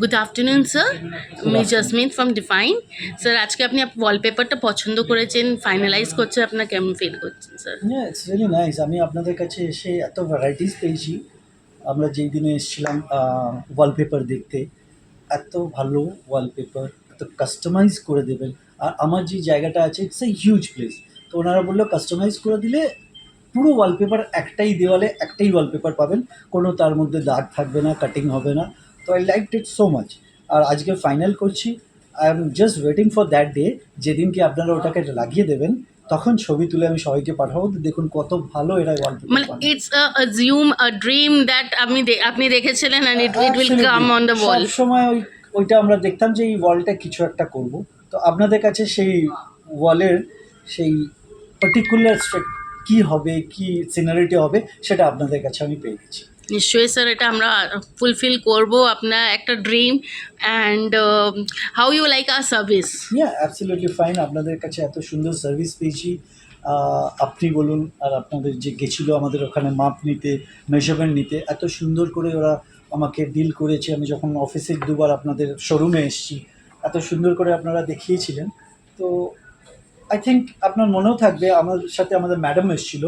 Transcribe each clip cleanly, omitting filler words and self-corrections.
Good afternoon sir, আমি jasmine from define. Sir আজকে আপনি ওয়ালপেপারটা পছন্দ করেছেন, ফাইনালাইজ করছেন, আপনার কেমন ফিল করছেন স্যার? It's really nice. আমি আপনাদের কাছে এসে এত ভ্যারাইটিস পেয়েছি। আমরা যেই দিনে এসেছিলাম ওয়ালপেপার দেখতে, এত ভালো ওয়ালপেপার, এত কাস্টমাইজ করে দেবেন। আর আমার যে জায়গাটা আছে ইটস এ হিউজ প্লেস, তো ওনারা বললো কাস্টমাইজ করে দিলে পুরো ওয়ালপেপার একটাই দেওয়ালে একটাই ওয়ালপেপার পাবেন, কোনো তার মধ্যে দাগ থাকবে না, কাটিং হবে না। তো I like it so much. আর আজকে ফাইনাল করছি। I am just waiting for that day, যেদিনকে আপনারা ওটাকে লাগিয়ে দেবেন, তখন ছবি তুলে আমি সবাইকে পাঠাবো। তো দেখুন কত ভালো এরা ওয়ালপেপার মানে বানায়। It's assume a dream that আপনি দেখেছিলেন and it will come on the wall. সবসময় ওইটা আমরা দেখতাম যে এই ওয়ালটা কিছু একটা করব। তো আপনাদের কাছে সেই ওয়ালের সেই পার্টিকুলার কি হবে, কি সিনারিটি হবে, সেটা আপনাদের কাছে আমি পেয়ে গেছি। নিশ্চয়ই স্যার, এটা আমরা ফুলফিল করব আপনার একটা dream. And how you like our service? Absolutely fine. আপনাদের কাছে এত সুন্দর সার্ভিস পেয়েছি। আপনি বলুন, আর আপনাদের যে গেছিলো আমাদের ওখানে মাপ নিতে, মেজারমেন্ট নিতে, এত সুন্দর করে ওরা আমাকে ডিল করেছে। আমি যখন অফিসে দুবার আপনাদের শোরুমে এসেছি, এত সুন্দর করে আপনারা দেখিয়েছিলেন। তো আই থিঙ্ক আপনার মনেও থাকবে, আমার সাথে আমাদের ম্যাডাম এসেছিল।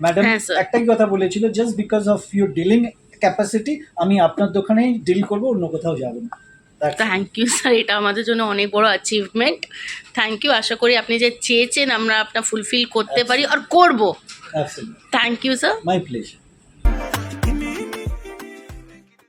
ম্যাডাম হ্যাঁ স্যার। একটাই কথা বলেছিল, just because of your dealing capacity আমি আপনার দোকানেই ডিল করবো, অন্য কোথাও যাবো না। থ্যাংক ইউ স্যার, এটা আমাদের জন্য অনেক বড় অ্যাচিভমেন্ট। থ্যাংক ইউ, আশা করি আপনি যে চেয়েছেন আমরা আপনার ফুলফিল করতে পারি আর করব। Absolutely thank you sir. My pleasure.